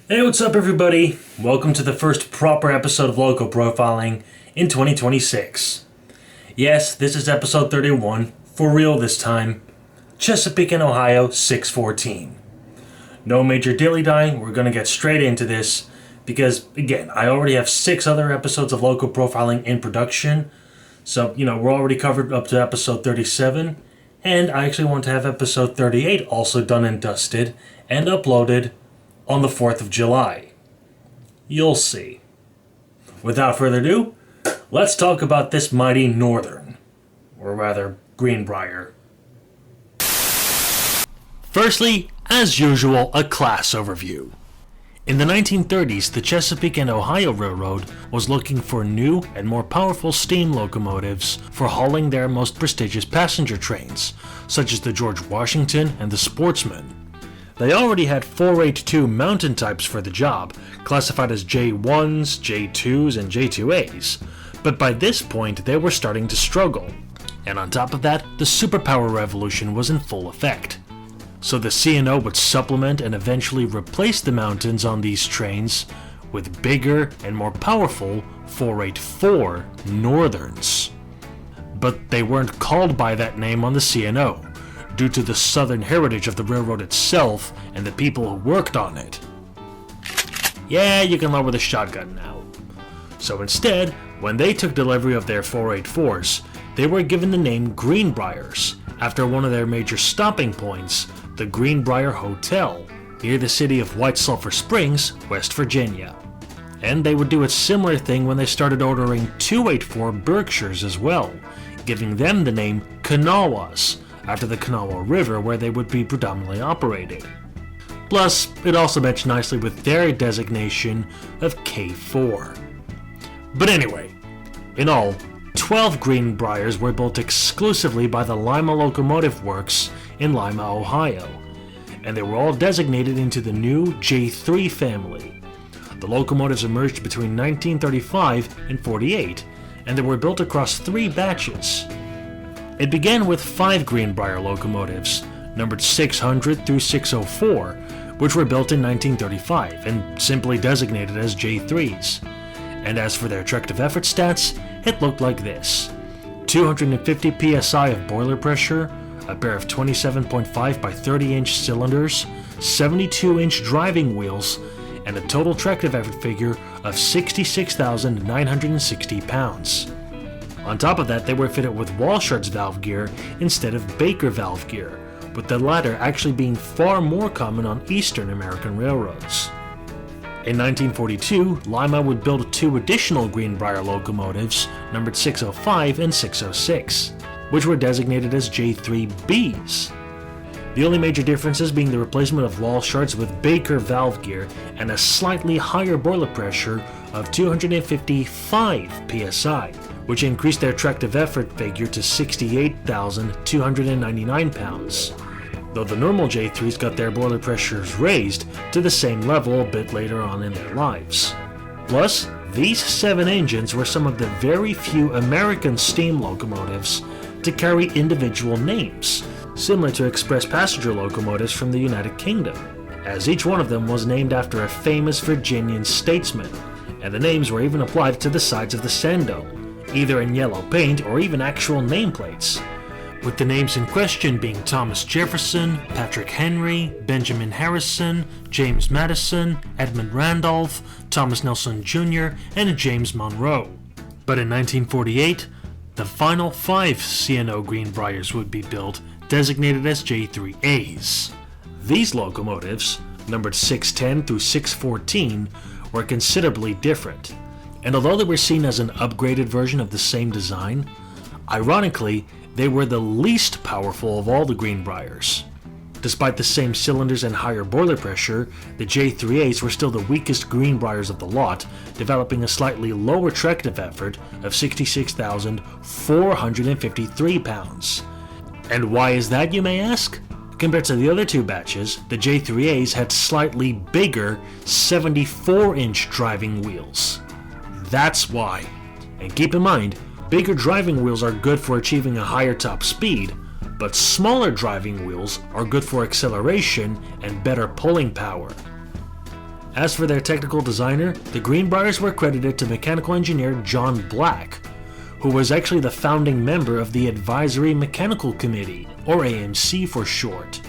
Hey, what's up, everybody? Welcome to the first proper episode of Loco Profiling in 2026. Yes, this is episode 31, for real this time. Chesapeake in Ohio, 614. No major dilly-dallying, we're gonna get straight into this, because, again, I already have 6 other episodes of Loco Profiling in production, so, we're already covered up to episode 37, and I actually want to have episode 38 also done and dusted, and uploaded on the 4th of July. You'll see. Without further ado, let's talk about this mighty northern, or rather, Greenbrier. Firstly, as usual, a class overview. In the 1930s, the Chesapeake and Ohio Railroad was looking for new and more powerful steam locomotives for hauling their most prestigious passenger trains, such as the George Washington and the Sportsman. They already had 482 mountain types for the job, classified as J1s, J2s, and J2As, but by this point they were starting to struggle. And on top of that, the superpower revolution was in full effect. So the C&O would supplement and eventually replace the mountains on these trains with bigger and more powerful 484 Northerns. But they weren't called by that name on the C&O, due to the southern heritage of the railroad itself and the people who worked on it. Yeah, you can lower the shotgun now. So instead, when they took delivery of their 484s, they were given the name Greenbriers, after one of their major stopping points, the Greenbrier Hotel, near the city of White Sulphur Springs, West Virginia. And they would do a similar thing when they started ordering 284 Berkshires as well, giving them the name Kanawhas, after the Kanawha River where they would be predominantly operating. Plus, it also matched nicely with their designation of K4. But anyway, in all, 12 Greenbriers were built exclusively by the Lima Locomotive Works in Lima, Ohio, and they were all designated into the new J3 family. The locomotives emerged between 1935 and 48, and they were built across 3 batches. It began with 5 Greenbrier locomotives, numbered 600 through 604, which were built in 1935 and simply designated as J3s. And as for their attractive effort stats, it looked like this: 250 psi of boiler pressure, a pair of 27.5 by 30-inch cylinders, 72-inch driving wheels, and a total tractive effort figure of 66,960 pounds. On top of that, they were fitted with Walshards valve gear instead of Baker valve gear, with the latter actually being far more common on Eastern American railroads. In 1942, Lima would build 2 additional Greenbrier locomotives, numbered 605 and 606, which were designated as J3Bs. The only major differences being the replacement of Walshards with Baker valve gear and a slightly higher boiler pressure of 255 psi, which increased their tractive effort figure to 68,299 pounds, though the normal J3s got their boiler pressures raised to the same level a bit later on in their lives. Plus, these 7 engines were some of the very few American steam locomotives to carry individual names, similar to express passenger locomotives from the United Kingdom, as each one of them was named after a famous Virginian statesman, and the names were even applied to the sides of the sando, either in yellow paint or even actual nameplates, with the names in question being Thomas Jefferson, Patrick Henry, Benjamin Harrison, James Madison, Edmund Randolph, Thomas Nelson Jr., and James Monroe. But in 1948, the final 5 C&O Greenbriers would be built, designated as J3As. These locomotives, numbered 610 through 614, were considerably different, and although they were seen as an upgraded version of the same design, ironically, they were the least powerful of all the Greenbriers. Despite the same cylinders and higher boiler pressure, the J3As were still the weakest Greenbriers of the lot, developing a slightly lower tractive effort of 66,453 pounds. And why is that, you may ask? Compared to the other 2 batches, the J3As had slightly bigger 74-inch driving wheels. That's why. And keep in mind, bigger driving wheels are good for achieving a higher top speed, but smaller driving wheels are good for acceleration and better pulling power. As for their technical designer, the Greenbriers were credited to mechanical engineer John Black, who was actually the founding member of the Advisory Mechanical Committee, or AMC for short.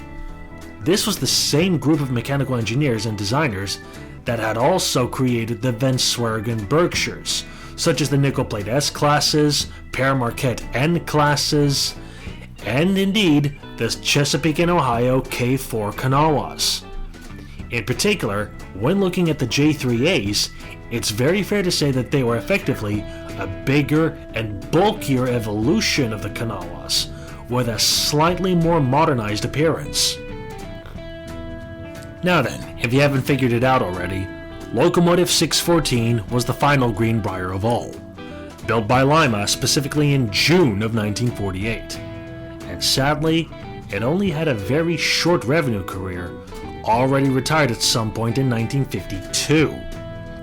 This was the same group of mechanical engineers and designers that had also created the Van Sweringen Berkshires, such as the nickel plate S classes, Per Marquette N classes, and indeed the Chesapeake and Ohio K4 Kanawhas. In particular, when looking at the J3As, it's very fair to say that they were effectively a bigger and bulkier evolution of the Kanawhas, with a slightly more modernized appearance. Now then, if you haven't figured it out already, Locomotive 614 was the final Greenbrier of all, built by Lima specifically in June of 1948, and sadly, it only had a very short revenue career, already retired at some point in 1952.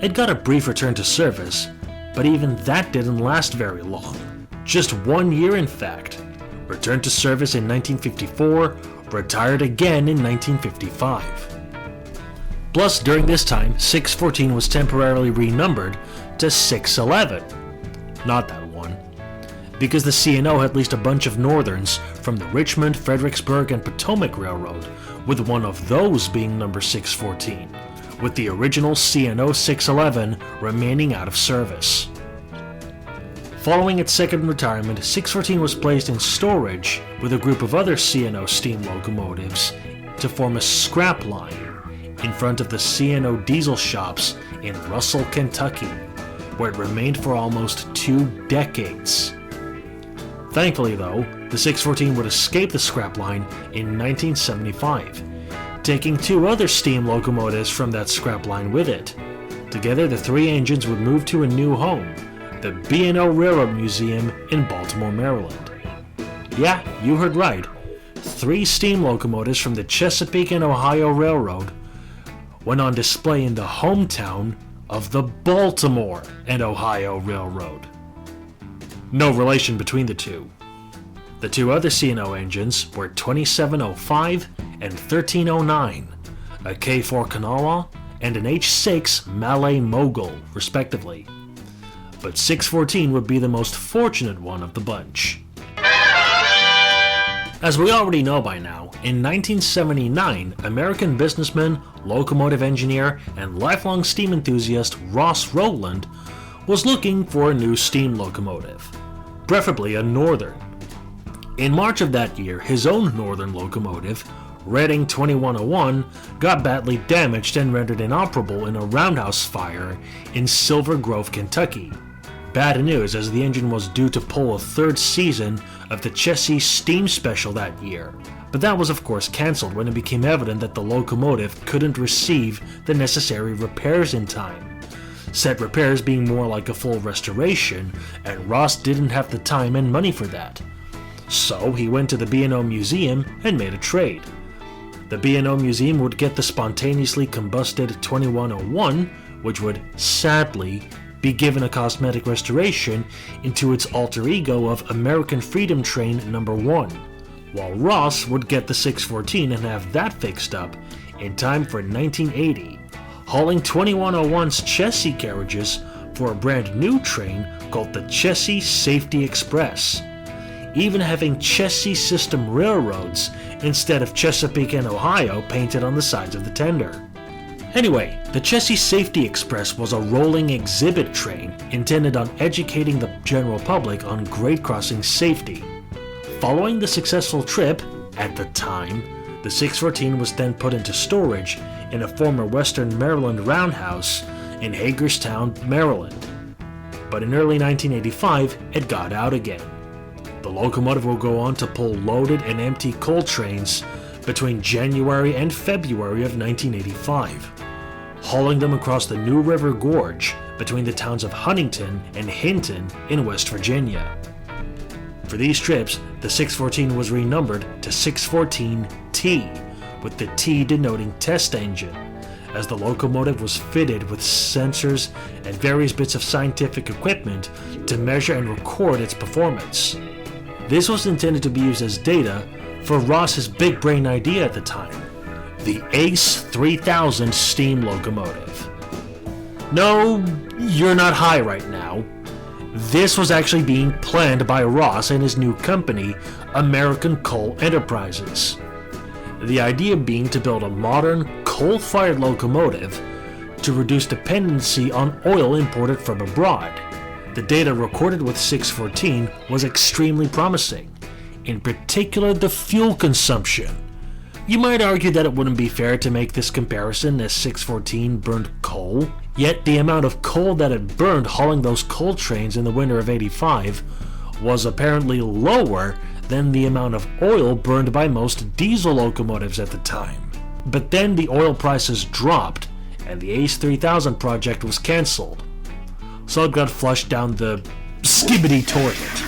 It got a brief return to service, but even that didn't last very long. Just 1 year in fact. Returned to service in 1954, retired again in 1955. Plus, during this time, 614 was temporarily renumbered to 611. Not that one. Because the C&O had leased a bunch of Northerns from the Richmond, Fredericksburg, and Potomac Railroad, with one of those being number 614, with the original C&O 611 remaining out of service. Following its second retirement, 614 was placed in storage with a group of other C&O steam locomotives to form a scrap line in front of the C&O diesel shops in Russell, Kentucky, where it remained for almost 2 decades. Thankfully though, the 614 would escape the scrap line in 1975, taking 2 other steam locomotives from that scrap line with it. Together, the 3 engines would move to a new home, the B&O Railroad Museum in Baltimore, Maryland. Yeah, you heard right. 3 steam locomotives from the Chesapeake and Ohio Railroad went on display in the hometown of the Baltimore and Ohio Railroad. No relation between the two. The 2 other C&O engines were 2705 and 1309, a K4 Kanawha and an H6 Malay Mogul, respectively. But 614 would be the most fortunate one of the bunch. As we already know by now, in 1979, American businessman, locomotive engineer, and lifelong steam enthusiast Ross Roland was looking for a new steam locomotive, preferably a Northern. In March of that year, his own Northern locomotive, Reading 2101, got badly damaged and rendered inoperable in a roundhouse fire in Silver Grove, Kentucky. Bad news, as the engine was due to pull a 3rd season of the Chessie Steam Special that year, but that was of course cancelled when it became evident that the locomotive couldn't receive the necessary repairs in time. Said repairs being more like a full restoration, and Ross didn't have the time and money for that. So he went to the B&O Museum and made a trade. The B&O Museum would get the spontaneously combusted 2101, which would, sadly, be given a cosmetic restoration into its alter ego of American Freedom Train No. 1, while Ross would get the 614 and have that fixed up in time for 1980, hauling 2101's Chessie carriages for a brand new train called the Chessie Safety Express, even having Chessie System railroads instead of Chesapeake and Ohio painted on the sides of the tender. Anyway, the Chessie Safety Express was a rolling exhibit train intended on educating the general public on grade crossing safety. Following the successful trip, at the time, the 614 was then put into storage in a former Western Maryland roundhouse in Hagerstown, Maryland. But in early 1985, it got out again. The locomotive will go on to pull loaded and empty coal trains between January and February of 1985, hauling them across the New River Gorge between the towns of Huntington and Hinton in West Virginia. For these trips, the 614 was renumbered to 614T, with the T denoting test engine, as the locomotive was fitted with sensors and various bits of scientific equipment to measure and record its performance. This was intended to be used as data for Ross's big brain idea at the time, the Ace 3000 steam locomotive. No, you're not high right now. This was actually being planned by Ross and his new company, American Coal Enterprises. The idea being to build a modern, coal-fired locomotive to reduce dependency on oil imported from abroad. The data recorded with 614 was extremely promising, in particular the fuel consumption. You might argue that it wouldn't be fair to make this comparison as 614 burned coal, yet the amount of coal that it burned hauling those coal trains in the winter of '85 was apparently lower than the amount of oil burned by most diesel locomotives at the time. But then the oil prices dropped and the Ace 3000 project was cancelled, so it got flushed down the skibbity toilet.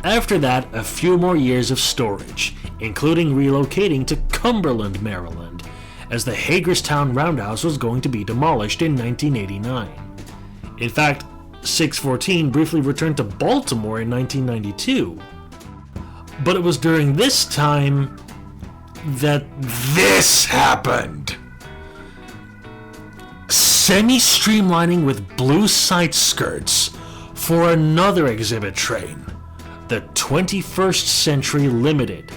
After that, a few more years of storage, including relocating to Cumberland, Maryland, as the Hagerstown Roundhouse was going to be demolished in 1989. In fact, 614 briefly returned to Baltimore in 1992. But it was during this time that this happened. Semi-streamlining with blue side skirts for another exhibit train, the 21st Century Limited.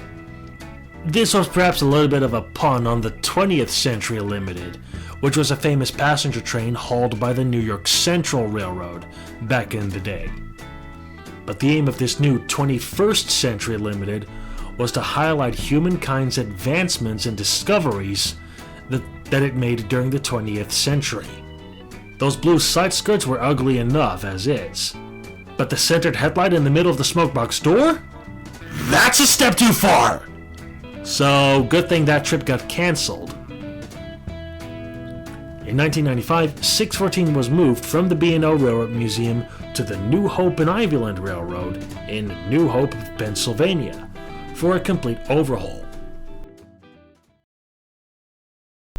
This was perhaps a little bit of a pun on the 20th Century Limited, which was a famous passenger train hauled by the New York Central Railroad back in the day. But the aim of this new 21st Century Limited was to highlight humankind's advancements and discoveries that it made during the 20th century. Those blue side skirts were ugly enough as is, but the centered headlight in the middle of the smokebox door? That's a step too far! So, good thing that trip got cancelled. In 1995, 614 was moved from the B&O Railroad Museum to the New Hope and Ivyland Railroad in New Hope, Pennsylvania, for a complete overhaul.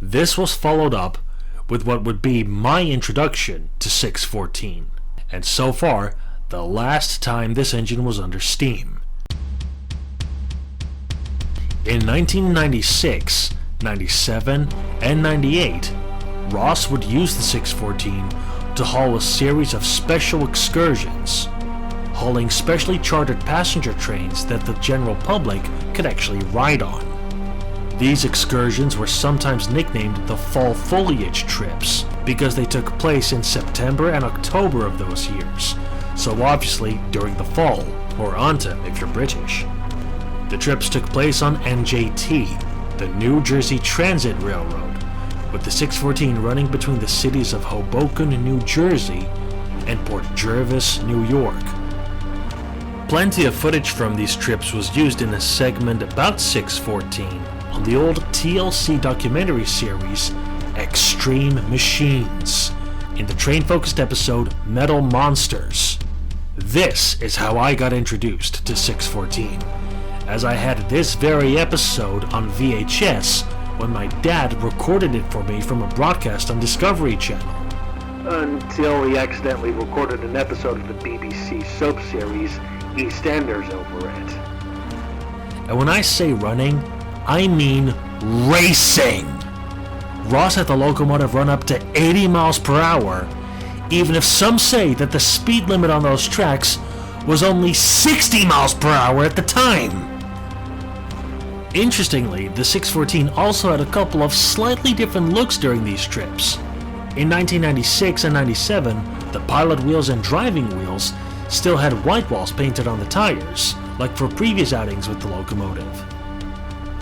This was followed up with what would be my introduction to 614, and so far, the last time this engine was under steam. In 1996, 97, and 98, Ross would use the 614 to haul a series of special excursions, hauling specially chartered passenger trains that the general public could actually ride on. These excursions were sometimes nicknamed the fall foliage trips because they took place in September and October of those years, so obviously during the fall, or autumn if you're British. The trips took place on NJT, the New Jersey Transit Railroad, with the 614 running between the cities of Hoboken, New Jersey, and Port Jervis, New York. Plenty of footage from these trips was used in a segment about 614 on the old TLC documentary series Extreme Machines, in the train-focused episode Metal Monsters. This is how I got introduced to 614, as I had this very episode on VHS when my dad recorded it for me from a broadcast on Discovery Channel. Until he accidentally recorded an episode of the BBC soap series EastEnders over it. And when I say running, I mean racing! Ross had the locomotive run up to 80 miles per hour, even if some say that the speed limit on those tracks was only 60 miles per hour at the time. Interestingly, the 614 also had a couple of slightly different looks during these trips. In 1996 and 97, the pilot wheels and driving wheels still had white walls painted on the tires, like for previous outings with the locomotive.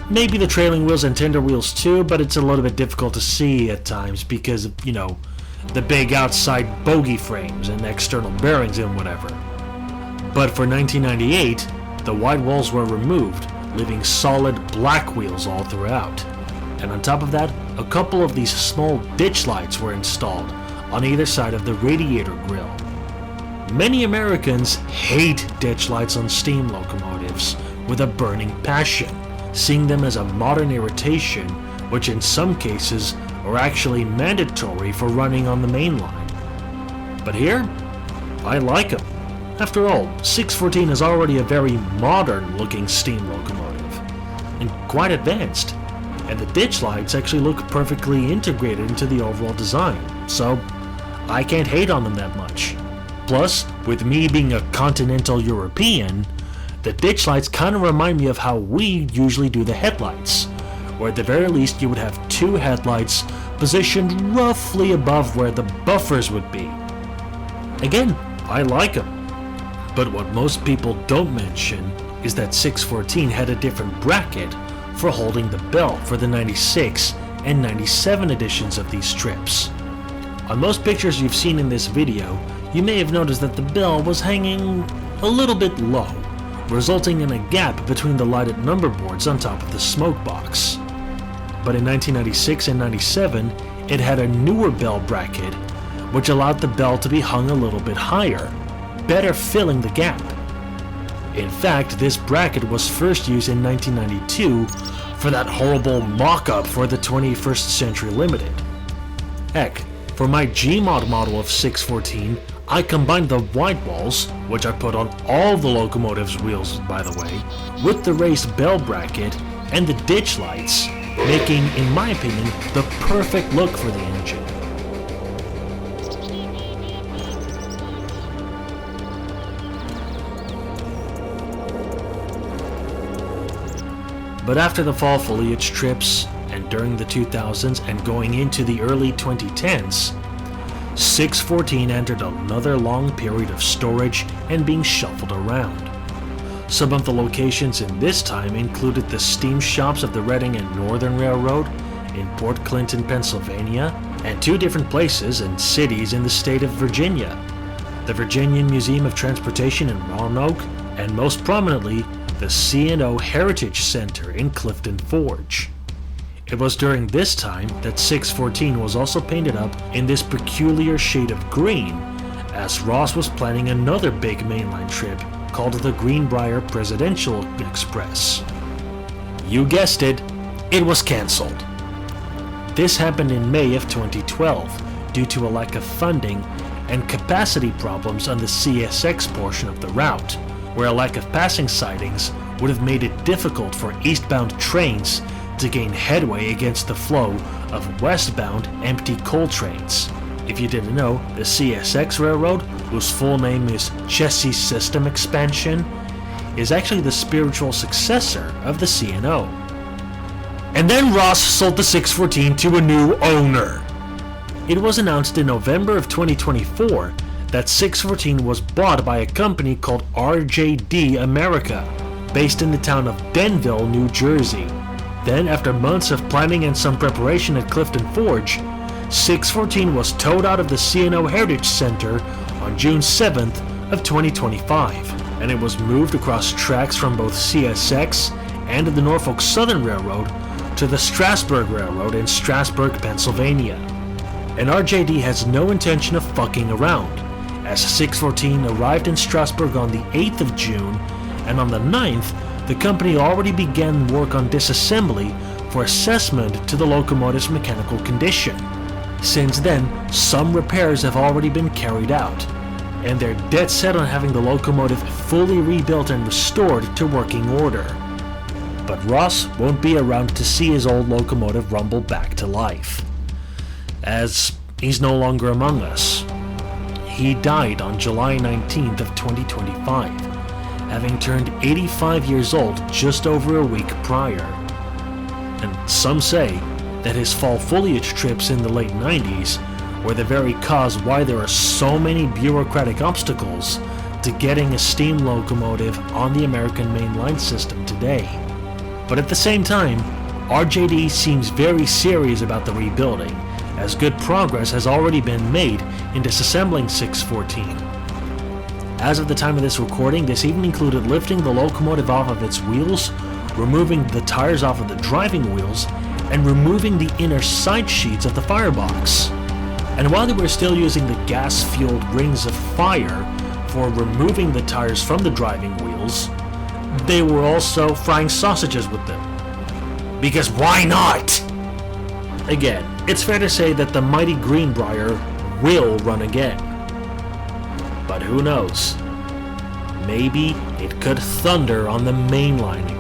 Maybe the trailing wheels and tender wheels too, but it's a little bit difficult to see at times because of, the big outside bogie frames and external bearings and whatever. But for 1998, the white walls were removed, leaving solid black wheels all throughout. And on top of that, a couple of these small ditch lights were installed on either side of the radiator grille. Many Americans hate ditch lights on steam locomotives with a burning passion, seeing them as a modern irritation, which in some cases are actually mandatory for running on the main line. But here, I like them. After all, 614 is already a very modern looking steam locomotive. and quite advanced, and the ditch lights actually look perfectly integrated into the overall design, so I can't hate on them that much. Plus, with me being a continental European, the ditch lights kind of remind me of how we usually do the headlights, where at the very least you would have two headlights positioned roughly above where the buffers would be. Again, I like them, but what most people don't mention is that 614 had a different bracket for holding the bell for the 96 and 97 editions of these strips. On most pictures you've seen in this video, you may have noticed that the bell was hanging a little bit low, resulting in a gap between the lighted number boards on top of the smoke box. But in 1996 and 97, it had a newer bell bracket, which allowed the bell to be hung a little bit higher, better filling the gap. In fact, this bracket was first used in 1992 for that horrible mock-up for the 21st Century Limited. Heck, for my Gmod model of 614, I combined the white walls, which I put on all the locomotive's wheels by the way, with the raised bell bracket and the ditch lights, making, in my opinion, the perfect look for the engine. But after the fall foliage trips, and during the 2000s and going into the early 2010s, 614 entered another long period of storage and being shuffled around. Some of the locations in this time included the steam shops of the Reading and Northern Railroad in Port Clinton, Pennsylvania, and two different places and cities in the state of Virginia, the Virginian Museum of Transportation in Roanoke, and most prominently, the C&O Heritage Center in Clifton Forge. It was during this time that 614 was also painted up in this peculiar shade of green, as Ross was planning another big mainline trip called the Greenbrier Presidential Express. You guessed it, it was cancelled. This happened in May of 2012 due to a lack of funding and capacity problems on the CSX portion of the route, where a lack of passing sidings would have made it difficult for eastbound trains to gain headway against the flow of westbound empty coal trains. If you didn't know, the CSX Railroad, whose full name is Chassis System Expansion, is actually the spiritual successor of the C&O. And then Ross sold the 614 to a new owner. It was announced in November of 2024 that 614 was bought by a company called RJD America, based in the town of Denville, New Jersey. Then, after months of planning and some preparation at Clifton Forge, 614 was towed out of the C&O Heritage Center on June 7th of 2025, and it was moved across tracks from both CSX and the Norfolk Southern Railroad to the Strasburg Railroad in Strasburg, Pennsylvania. And RJD has no intention of fucking around, as 614 arrived in Strasburg on the 8th of June, and on the 9th, the company already began work on disassembly for assessment to the locomotive's mechanical condition. Since then, some repairs have already been carried out, and they're dead set on having the locomotive fully rebuilt and restored to working order. But Ross won't be around to see his old locomotive rumble back to life, as he's no longer among us. He died on July 19th of 2025. Having turned 85 years old just over a week prior. And some say that his fall foliage trips in the late 90s were the very cause why there are so many bureaucratic obstacles to getting a steam locomotive on the American mainline system today. But at the same time, RJD seems very serious about the rebuilding, as good progress has already been made in disassembling 614. As of the time of this recording, this even included lifting the locomotive off of its wheels, removing the tires off of the driving wheels, and removing the inner side sheets of the firebox. And while they were still using the gas-fueled rings of fire for removing the tires from the driving wheels, they were also frying sausages with them. Because why not? Again, it's fair to say that the mighty Greenbrier will run again. But who knows? Maybe it could thunder on the mainline